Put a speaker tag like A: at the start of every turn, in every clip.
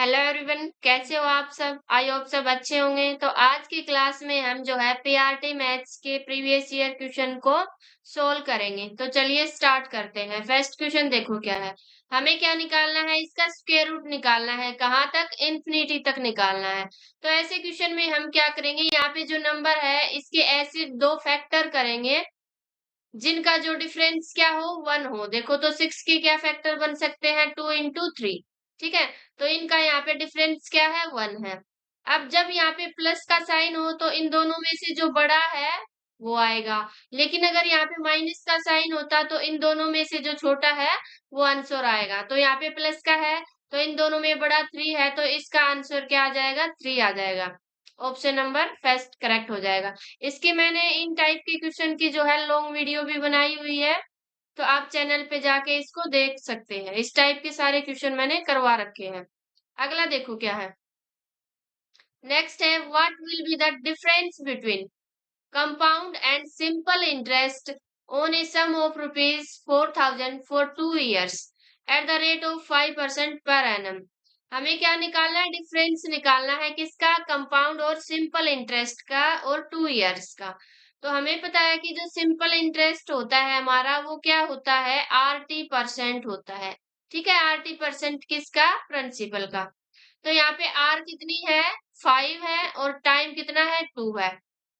A: Hello everyone, कैसे हो आप सब? आई होप सब अच्छे होंगे। तो आज की क्लास में हम जो है पीआरटी मैथ्स के प्रीवियस ईयर क्वेश्चन को सोल्व करेंगे। तो चलिए स्टार्ट करते हैं। फर्स्ट क्वेश्चन देखो क्या है। हमें क्या निकालना है? इसका स्क्वायर रूट निकालना है। कहाँ तक? इन्फिनिटी तक निकालना है। तो ऐसे क्वेश्चन में हम क्या करेंगे, यहाँ पे जो नंबर है इसके ऐसे दो फैक्टर करेंगे जिनका जो डिफरेंस क्या हो, 1 हो। देखो तो 6 के क्या फैक्टर बन सकते हैं? 2 इंटू 3। ठीक है, तो इनका यहाँ पे डिफरेंस क्या है? 1 है। अब जब यहाँ पे प्लस का साइन हो तो इन दोनों में से जो बड़ा है वो आएगा, लेकिन अगर यहाँ पे माइनस का साइन होता तो इन दोनों में से जो छोटा है वो आंसर आएगा। तो यहाँ पे प्लस का है तो इन दोनों में बड़ा 3 है, तो इसका आंसर क्या आ जाएगा? 3 आ जाएगा। ऑप्शन नंबर फर्स्ट करेक्ट हो जाएगा। इसके मैंने इन टाइप के क्वेश्चन की जो है लॉन्ग वीडियो भी बनाई हुई है, तो आप चैनल पे जाके इसको देख सकते हैं। इस टाइप के सारे क्वेश्चन मैंने करवा रखे हैं। अगला देखो क्या है। नेक्स्ट है, what will be the difference between compound and simple interest on a sum of rupees 4,000 for 2 years at the rate of 5% per annum. हमें क्या निकालना है? डिफरेंस निकालना है किसका? कंपाउंड और सिंपल इंटरेस्ट का और 2 years का। तो हमें पता है कि जो सिंपल इंटरेस्ट होता है हमारा वो क्या होता है? RT परसेंट होता है। ठीक है, RT परसेंट किसका? प्रिंसिपल का। तो यहाँ पे आर कितनी है? 5 है और टाइम कितना है? 2 है।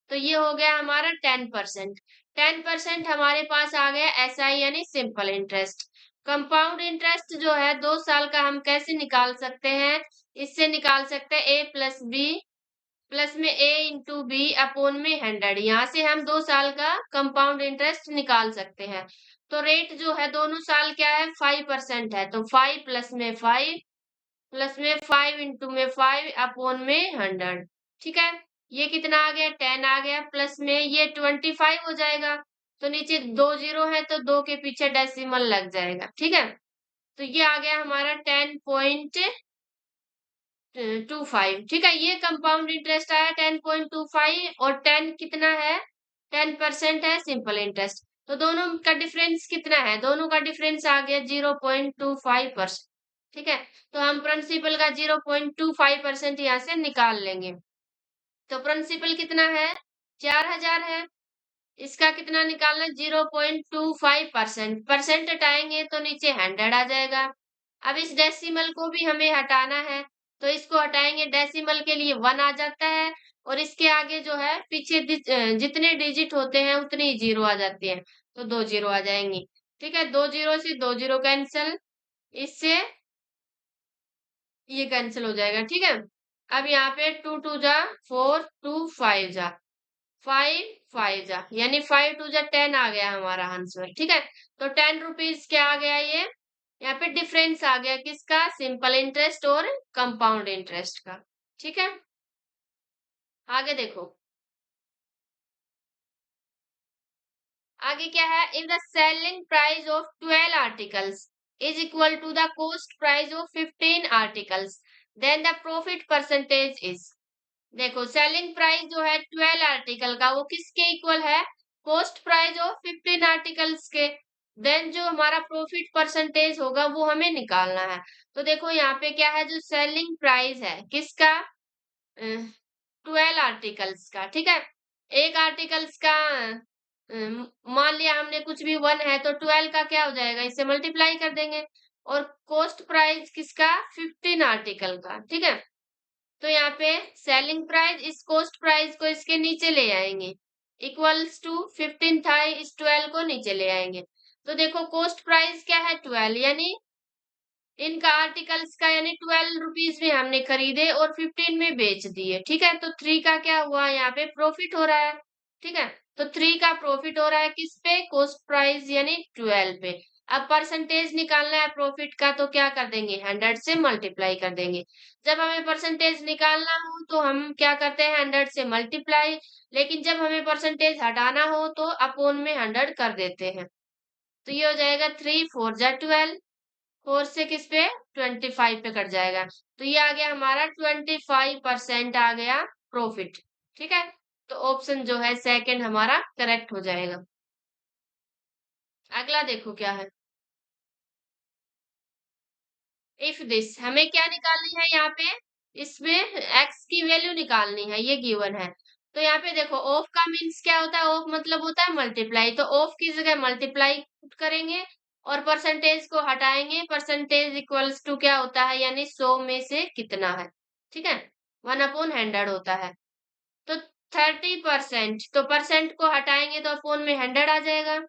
A: तो ये हो गया हमारा 10%। 10% हमारे पास आ गया SI यानी सिंपल इंटरेस्ट। कंपाउंड इंटरेस्ट जो है 2 साल का हम कैसे निकाल सकते हैं? इससे निकाल सकते हैं A प्लस बी प्लस में A इंटू बी अपॉन में 100। यहाँ से हम 2 साल का कंपाउंड इंटरेस्ट निकाल सकते हैं। तो रेट जो है दोनों साल क्या है? 5% है। तो 5 प्लस में 5 इंटू में 5 अपॉन में 100। ठीक है, ये कितना आ गया? 10 आ गया। प्लस में ये 25 हो जाएगा। तो नीचे 2 जीरो है तो 2 के पीछे डेसिमल लग जाएगा। ठीक है, तो ये आ गया हमारा 10.25। ठीक है, ये कंपाउंड इंटरेस्ट आया 10.25 और 10 कितना है? 10% है सिंपल इंटरेस्ट। तो दोनों का डिफरेंस कितना है? दोनों का डिफरेंस आ गया 0.25%। ठीक है, तो हम प्रिंसिपल का 0.25% यहाँ से निकाल लेंगे। तो प्रिंसिपल कितना है? 4,000 है। इसका कितना निकालना? 0.25%। परसेंट हटाएंगे तो नीचे 100 आ जाएगा। अब इस डेसिमल को भी हमें हटाना है, तो इसको हटाएंगे। डेसिमल के लिए 1 आ जाता है और इसके आगे जो है पीछे जितने डिजिट होते हैं उतनी ही जीरो आ जाती है। तो 2 जीरो आ जाएंगी। ठीक है, 2 जीरो से 2 जीरो कैंसिल, इससे ये कैंसिल हो जाएगा। ठीक है, अब यहाँ पे 2 2 जा 4, 2 5 जा 5 5 जा यानी 5 2 जा 10 आ गया हमारा आंसर। ठीक है, तो 10 रुपीज क्या आ गया? ये यहाँ पे डिफरेंस आ गया किसका? सिंपल इंटरेस्ट और कंपाउंड इंटरेस्ट का। ठीक है, आगे देखो। आगे क्या है? If the selling price of 12 articles is equal to the cost price of 15 articles, then the profit percentage is. देखो, सेलिंग प्राइस जो है 12 आर्टिकल का वो किसके इक्वल है? कॉस्ट प्राइस ऑफ 15 आर्टिकल्स के। देन जो हमारा प्रॉफिट परसेंटेज होगा वो हमें निकालना है। तो देखो यहाँ पे क्या है? जो सेलिंग प्राइस है किसका? 12 आर्टिकल्स का। ठीक है, एक आर्टिकल्स का मान लिया हमने कुछ भी 1 है तो 12 का क्या हो जाएगा? इससे मल्टीप्लाई कर देंगे। और कॉस्ट प्राइस किसका? 15 आर्टिकल का। ठीक है, तो यहाँ पे सेलिंग प्राइस इस कॉस्ट प्राइस को इसके नीचे ले आएंगे, इक्वल्स टू 15 था, इस 12 को नीचे ले आएंगे। तो देखो कॉस्ट प्राइस क्या है? 12, यानी इनका आर्टिकल्स का यानी 12 रुपीज में हमने खरीदे और 15 में बेच दिए। ठीक है, तो 3 का क्या हुआ? यहाँ पे प्रॉफिट हो रहा है। ठीक है, तो 3 का प्रॉफिट हो रहा है किस पे? कॉस्ट प्राइस यानी 12 पे। अब परसेंटेज निकालना है प्रॉफिट का, तो क्या कर देंगे? 100 से मल्टीप्लाई कर देंगे। जब हमें परसेंटेज निकालना हो तो हम क्या करते हैं? 100 से मल्टीप्लाई। लेकिन जब हमें परसेंटेज हटाना हो तो अपॉन में 100 कर देते हैं। तो ये हो जाएगा 3 4 जा 12, 4 से किस पे? 25 पे कट जाएगा। तो ये आ गया हमारा 25% आ गया प्रॉफिट। ठीक है, तो ऑप्शन जो है सेकंड हमारा करेक्ट हो जाएगा। अगला देखो क्या है। इफ दिस हमें क्या निकालनी है यहाँ पे, इसमें एक्स की वैल्यू निकालनी है, ये गिवन है। तो यहाँ पे देखो ऑफ का मीन्स क्या होता है, ऑफ मतलब होता है मल्टीप्लाई, तो ऑफ की जगह मल्टीप्लाई करेंगे और परसेंटेज को हटाएंगे, परसेंटेज इक्वल्स टू क्या होता है, यानी 100 में से कितना है, ठीक है, 1/100 होता है। तो 30%, तो परसेंट को हटाएंगे तो अपोन में 100 आ जाएगा।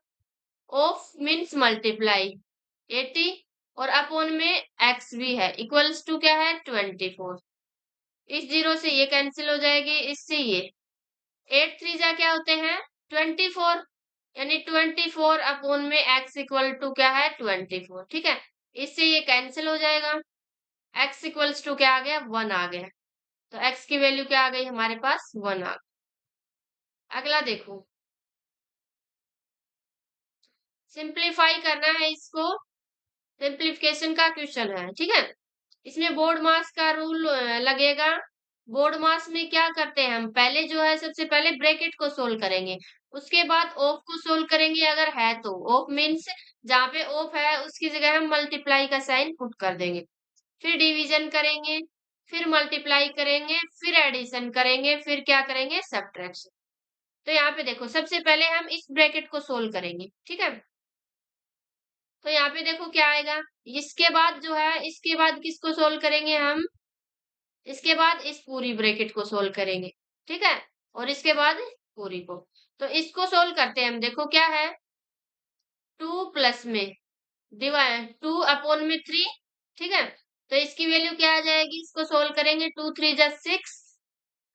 A: ऑफ मीन्स मल्टीप्लाई 80 और अपोन में एक्स भी है, इक्वल्स टू क्या है 24। इस जीरो से ये कैंसिल हो जाएगी, इससे ये 8 3 जा क्या होते हैं 24, यानी 24 अपोन में एक्स इक्वल टू क्या है 24, ठीक है। इससे ये कैंसिल हो जाएगा, एक्स इक्वल्स टू क्या आ गया 1 आ गया। तो एक्स की वैल्यू क्या आ गई हमारे पास 1 आ गई। अगला देखो, सिंप्लीफाई करना है इसको, सिंप्लीफिकेशन का क्वेश्चन है, ठीक है। इसमें बोर्ड मास का रूल लगेगा। बोर्ड मास में क्या करते हैं हम, पहले जो है सबसे पहले ब्रैकेट को सोल्व करेंगे, उसके बाद ऑफ को सोल्व करेंगे अगर है तो। ऑफ मीन्स जहाँ पे ऑफ है उसकी जगह हम मल्टीप्लाई का साइन पुट कर देंगे, फिर डिवीजन करेंगे, फिर मल्टीप्लाई करेंगे, फिर एडिशन करेंगे, फिर क्या करेंगे सब्ट्रैक्शन। तो यहाँ पे देखो सबसे पहले हम इस ब्रैकेट को सोल्व करेंगे, ठीक है। तो यहाँ पे देखो क्या आएगा, इसके बाद जो है इसके बाद किसको सोल्व करेंगे हम, इसके बाद इस पूरी ब्रैकेट को सोल्व करेंगे, ठीक है, और इसके बाद पूरी को। तो इसको सोल्व करते हैं हम, देखो क्या है 2 प्लस में डिवाइड 2 अपॉन में 3, ठीक है। तो इसकी वैल्यू क्या आ जाएगी, इसको सोल्व करेंगे 2 3 जा 6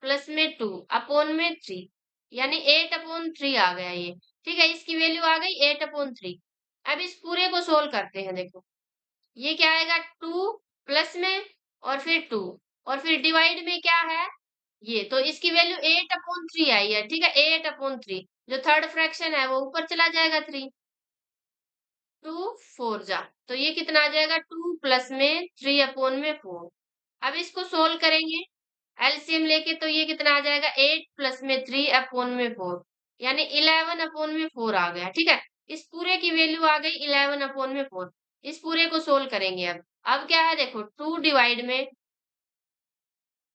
A: प्लस में 2 अपॉन में 3, यानी 8/3 आ गया ये, ठीक है। इसकी वैल्यू आ गई 8/3। अब इस पूरे को सोल्व करते हैं, देखो ये क्या आएगा 2 प्लस में और फिर 2 और फिर डिवाइड में क्या है ये, तो इसकी वैल्यू 8/3 आई है, ठीक है। 8/3 जो थर्ड फ्रैक्शन है वो ऊपर चला जाएगा 3, 2 4 जा, तो ये कितना आ जाएगा 2 प्लस में 3/4। अब इसको सोल्व करेंगे एलसीएम लेके, तो ये कितना आ जाएगा 8 प्लस में 3/4, यानी 11/4 आ गया, ठीक है। इस पूरे की वैल्यू आ गई 11/4। इस पूरे को सोल्व करेंगे अब क्या है देखो 2 डिवाइड में,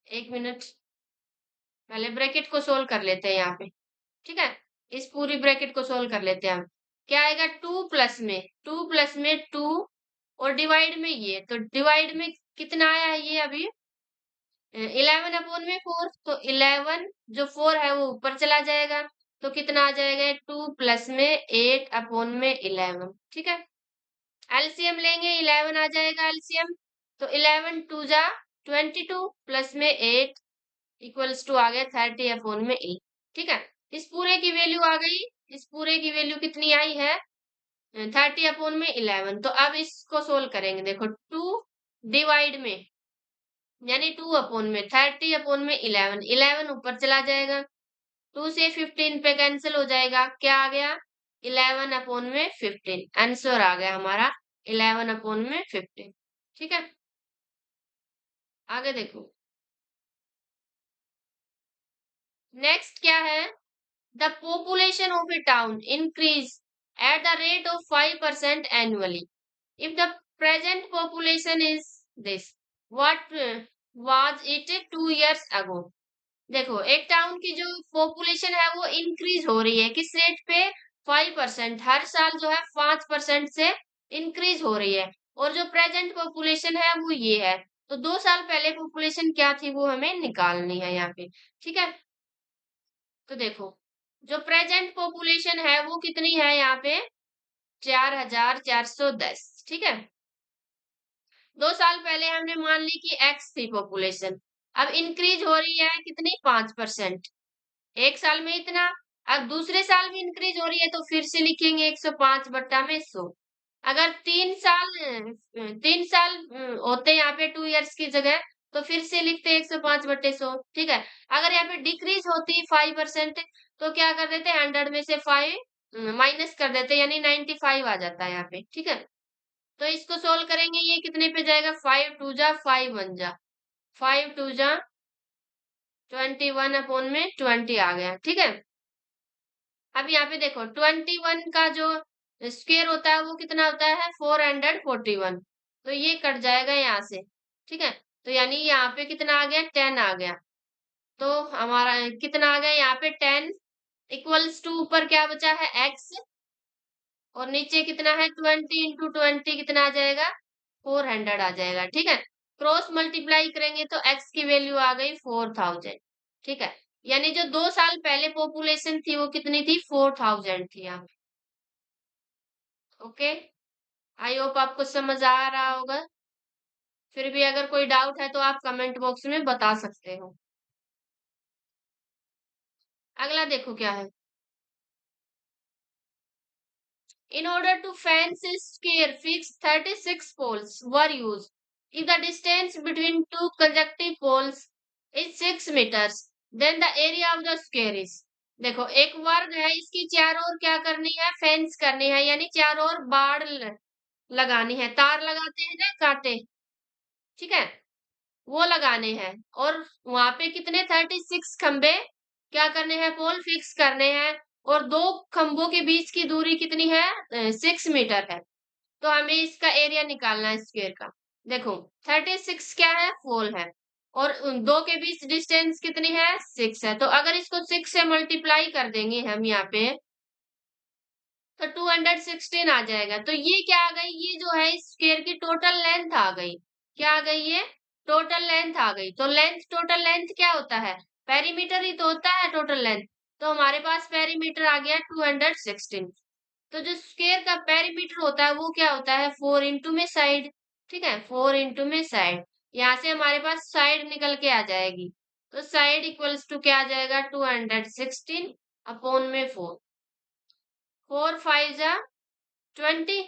A: एक मिनट पहले ब्रैकेट को सोल्व कर लेते हैं यहाँ पे, ठीक है। इस पूरी ब्रैकेट को सोल्व कर लेते हैं हम, क्या आएगा 2 प्लस में 2 और डिवाइड में ये, तो डिवाइड में कितना आया है ये अभी 11/4, तो 11 जो 4 है वो ऊपर चला जाएगा, तो कितना आ जाएगा 2 प्लस में 8/11, ठीक है। एलसीएम लेंगे 11 आ जाएगा एलसीएम, तो 11 2 जा 22 प्लस में 8 इक्वल्स टू आ गया 30/8, ठीक है। इस पूरे की वैल्यू आ गई, इस पूरे की वैल्यू कितनी आई है 30/11। तो अब इसको सोल्व करेंगे, देखो 2 डिवाइड में यानी 2/में 30/11, 11 ऊपर चला जाएगा, 2 से 15 पे कैंसिल हो जाएगा, क्या आ गया 11/15, आंसर आ गया हमारा 11/15, ठीक है। आगे देखो नेक्स्ट क्या है, the population of A town increase at the rate of 5% annually if the present population is this, what was it 2 years ago। देखो एक टाउन की जो पॉपुलेशन है वो इंक्रीज हो रही है, किस रेट पे 5%, हर साल जो है 5% से इंक्रीज हो रही है, और जो प्रेजेंट पॉपुलेशन है वो ये है। तो 2 साल पहले पॉपुलेशन क्या थी वो हमें निकालनी है यहाँ पे, ठीक है। तो देखो जो प्रेजेंट पॉपुलेशन है वो कितनी है यहाँ पे 4410, ठीक है। 2 साल पहले हमने मान ली कि एक्स थी पॉपुलेशन, अब इंक्रीज हो रही है कितनी 5%, एक साल में इतना। अब दूसरे साल भी इंक्रीज हो रही है तो फिर से लिखेंगे 105/100। अगर 3 साल होते यहाँ पे 2 years की जगह, तो फिर से लिखते 105/100, ठीक है। अगर यहाँ पे डिक्रीज होती 5%, तो क्या कर देते 100 में से 5 माइनस कर देते, यानी 95 आ जाता है यहाँ पे, ठीक है। तो इसको सोल्व करेंगे, ये कितने पे जाएगा 5 2 जा 5 1 जा 5 2 जा 21/20 आ गया, ठीक है। अब यहाँ पे देखो 21 का जो स्क्वायर होता है वो कितना होता है 441, तो ये कट जाएगा यहाँ से, ठीक है। तो यानी यहाँ पे कितना आ गया, 10 आ गया। तो हमारा कितना आ गया यहाँ पे, 10 इक्वल्स टू ऊपर क्या बचा है, x, और नीचे कितना है, 20 इंटू 20 कितना आ जाएगा, 400 आ जाएगा, ठीक है। क्रॉस मल्टीप्लाई करेंगे तो x की वैल्यू आ गई 4000, ठीक है। यानी जो 2 साल पहले पॉपुलेशन थी वो कितनी थी, 4000 थी यहाँ पे। ओके, आई होप आपको समझ आ रहा होगा। फिर भी अगर कोई डाउट है तो आप कमेंट बॉक्स में बता सकते हो। अगला देखो क्या है। In order to fence a square, fixed 36 poles were used. If the distance between two consecutive poles is 6 meters, then the area of the square is। देखो एक वर्ग है, इसकी चारों ओर क्या करनी है, फेंस करनी है, यानी चारों ओर बाड़ लगानी है। तार लगाते हैं ना, कांटे, ठीक है, वो लगाने हैं। और वहां पे कितने, 36 खंबे क्या करने हैं, पोल फिक्स करने हैं। और दो खंभों के बीच की दूरी कितनी है, 6 मीटर है। तो हमें इसका एरिया निकालना है स्क्वायर का। देखो 36 क्या है, पोल है, और उन दो के बीच डिस्टेंस कितनी है, 6 है। तो अगर इसको 6 से मल्टीप्लाई कर देंगे हम यहाँ पे, तो 216 आ जाएगा। तो ये क्या आ गई, ये जो है स्क्वायर की टोटल लेंथ आ गई। क्या आ गई, ये टोटल लेंथ आ गई। तो लेंथ, टोटल लेंथ क्या होता है, पेरीमीटर ही तो होता है टोटल लेंथ। तो हमारे पास पेरीमीटर आ गया 216। तो जो स्क्वायर का पेरीमीटर होता है वो क्या होता है, 4 इंटू में साइड, ठीक है, 4 इंटू में साइड। यहाँ से हमारे पास साइड निकल के आ जाएगी। तो साइड इक्वल्स टू क्या आ जाएगा, 216 अपॉन में 4, 4 5 जा 20,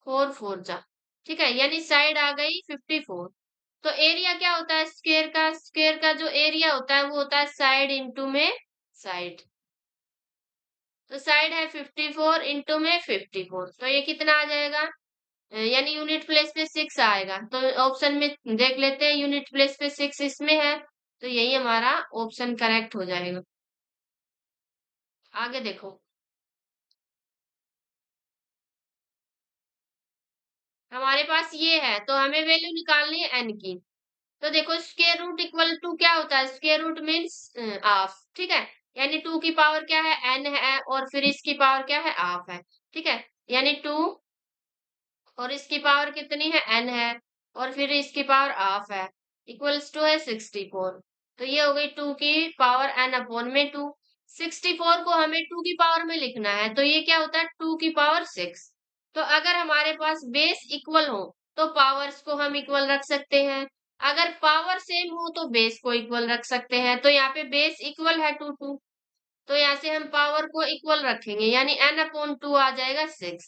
A: 4 4 जा, ठीक है, यानी साइड आ गई 54। तो एरिया क्या होता है स्क्वायर का, स्क्वायर का जो एरिया होता है वो होता है साइड इंटू में साइड। तो साइड है 54 इंटू में 54, तो ये कितना आ जाएगा, यानी यूनिट प्लेस पे 6 आएगा। तो ऑप्शन में देख लेते हैं, यूनिट प्लेस पे 6 इसमें है, तो यही हमारा ऑप्शन करेक्ट हो जाएगा। आगे देखो, हमारे पास ये है, तो हमें वैल्यू निकालनी है n की। तो देखो स्क्वायर रूट इक्वल टू क्या होता है, स्क्वायर रूट मीन्स हाफ, ठीक है। यानी 2 की पावर क्या है, n है, और फिर इसकी पावर क्या है, हाफ है, ठीक है। यानी 2 और इसकी पावर कितनी है, n है, और फिर इसकी पावर हाफ है, इक्वल्स टू है 64। तो ये हो गई 2 की पावर n अपॉन में 2। 64 को हमें 2 की पावर में लिखना है, तो ये क्या होता है, 2 की पावर 6। तो अगर हमारे पास बेस इक्वल हो तो पावर्स को हम इक्वल रख सकते हैं। अगर पावर सेम हो तो बेस को इक्वल रख सकते हैं। तो यहाँ पे बेस इक्वल है 2 2, तो यहाँ से हम पावर को इक्वल रखेंगे, यानी n अपॉन 2 आ जाएगा 6।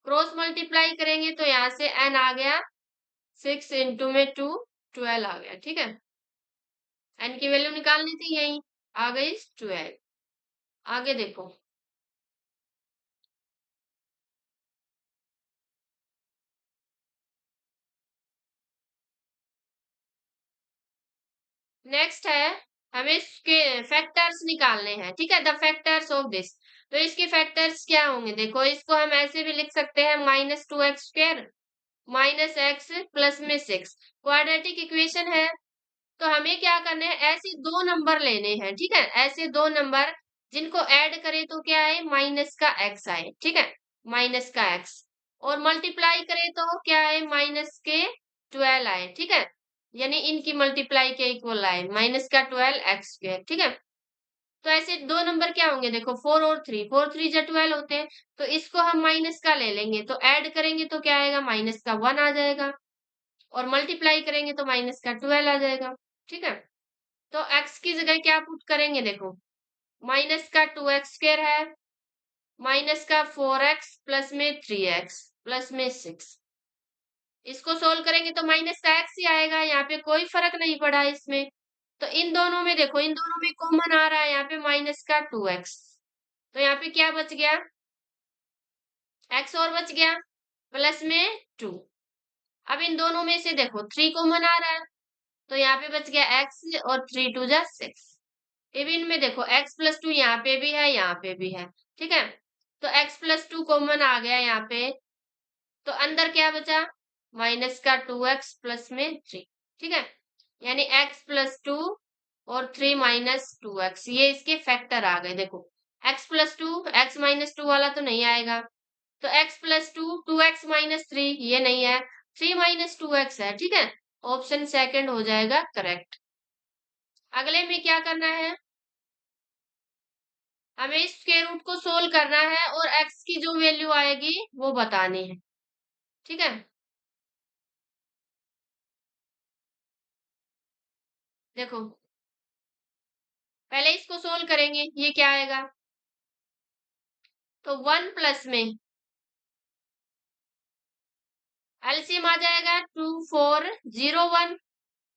A: क्रॉस मल्टीप्लाई करेंगे तो यहाँ से n आ गया 6 इंटू में 2, 12 आ गया, ठीक है। n की वैल्यू निकालनी थी, यही आ गई 12। आगे देखो, नेक्स्ट है, हमें इसके फैक्टर्स निकालने हैं, ठीक है, द फैक्टर्स ऑफ दिस। तो इसके फैक्टर्स क्या होंगे, देखो इसको हम ऐसे भी लिख सकते हैं, -2x² माइनस एक्स प्लस में 6, क्वाड्रेटिक इक्वेशन है। तो हमें क्या करना है, ऐसे दो नंबर लेने हैं, ठीक है, ऐसे दो नंबर जिनको ऐड करें तो क्या आए, माइनस का एक्स आए, ठीक है, माइनस का एक्स। और मल्टीप्लाई करें तो क्या आए, माइनस के 12 आए, ठीक है, यानी इनकी मल्टीप्लाई के इक्वल आए, माइनस का 12x², ठीक है। तो ऐसे दो नंबर क्या होंगे, देखो 4 और 3, 4 3 जा 12 होते हैं। तो इसको हम माइनस का ले लेंगे, तो ऐड करेंगे तो क्या आएगा, माइनस का 1 आ जाएगा, और मल्टीप्लाई करेंगे तो माइनस का 12 आ जाएगा, ठीक है। तो x की जगह क्या पुट करेंगे, देखो माइनस का 2x² है, माइनस का 4x प्लस में 3x प्लस में 6। इसको सोल्व करेंगे तो माइनस का x ही आएगा, यहाँ पे कोई फर्क नहीं पड़ा इसमें। तो इन दोनों में देखो, इन दोनों में कॉमन आ रहा है, यहाँ पे माइनस का 2x। तो यहाँ पे क्या बच गया, x और बच गया, प्लस में 2। अब इन दोनों में से देखो 3 कॉमन आ रहा है, तो यहाँ पे बच गया x, और 3 2 जा 6। अब इनमें देखो x प्लस 2 यहाँ पे भी है, यहाँ पे भी है, ठीक है। तो x प्लस 2 कॉमन आ गया यहाँ पे, तो अंदर क्या बचा, माइनस का 2x प्लस में 3, ठीक है। यानी x प्लस 2 और 3 माइनस 2x, ये इसके फैक्टर आ गए। देखो x प्लस 2, x माइनस 2 वाला तो नहीं आएगा, तो x प्लस 2, 2x माइनस 3 ये नहीं है, 3 माइनस 2x है, ठीक है। ऑप्शन सेकंड हो जाएगा करेक्ट। अगले में क्या करना है, हमें इस स्क्वायर रूट को सोल्व करना है और x की जो वैल्यू आएगी वो बतानी है, ठीक है। देखो पहले इसको सोल्व करेंगे, ये क्या आएगा, तो 1 प्लस में एलसीएम आ जाएगा 2401,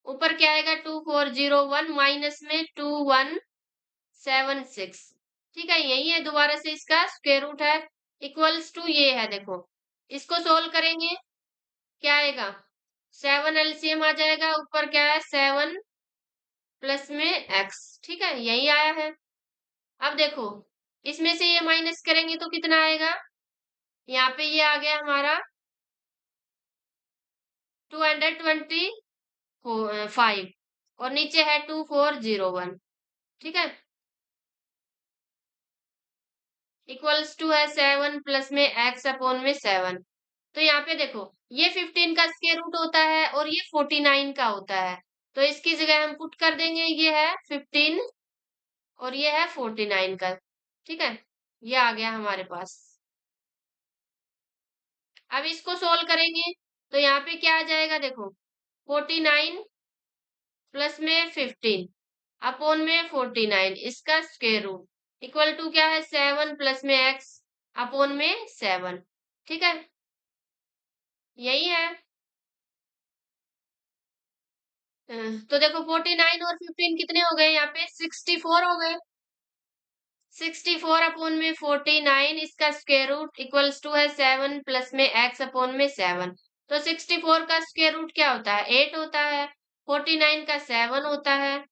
A: ऊपर क्या आएगा 2401 माइनस में 2176, ठीक है। यही है, दोबारा से इसका स्क्वायर रूट है, इक्वल्स टू ये है। देखो इसको सोल्व करेंगे, क्या आएगा 7, एलसीएम आ जाएगा, ऊपर क्या है 7 प्लस में एक्स, ठीक है, यही आया है। अब देखो इसमें से ये माइनस करेंगे तो कितना आएगा, यहाँ पे ये आ गया हमारा 225 और नीचे है 2401, ठीक है, इक्वल्स टू है 7 प्लस में एक्स अपॉन में 7। तो यहाँ पे देखो ये 15 का स्क्वायर रूट होता है और ये 49 का होता है, तो इसकी जगह हम पुट कर देंगे, ये है 15 और ये है 49 का, ठीक है। ये आ गया हमारे पास। अब इसको सोल्व करेंगे तो यहाँ पे क्या आ जाएगा, देखो 49 प्लस में 15 अपॉन में 49, इसका स्क्वायर रूट इक्वल टू क्या है 7 प्लस में एक्स अपॉन में 7, ठीक है, यही है। तो देखो 49 और 15 कितने हो गए, यहाँ पे 64 हो गए, 64 अपॉन में 49, इसका स्क्वायर रूट इक्वल्स टू है 7 प्लस में एक्स अपॉन में 7। तो 64 का स्क्वायर रूट क्या होता है 8 होता है, 49 का 7 होता है,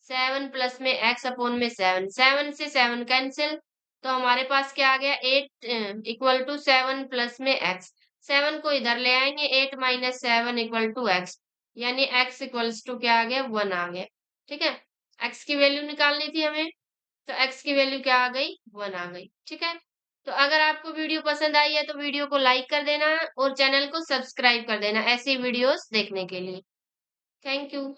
A: 7 प्लस में एक्स अपॉन में 7, 7 से 7 कैंसिल, तो हमारे पास क्या आ गया 8 इक्वल टू 7 प्लस में एक्स, 7 को इधर ले आएंगे, 8 माइनस 7 इक्वल टू एक्स, यानी एक्स इक्वल्स टू क्या आ गया 1 आ गया, ठीक है। एक्स की वैल्यू निकालनी थी हमें, तो एक्स की वैल्यू क्या आ गई 1 आ गई, ठीक है। तो अगर आपको वीडियो पसंद आई है तो वीडियो को लाइक कर देना और चैनल को सब्सक्राइब कर देना ऐसी वीडियोस देखने के लिए। Thank you.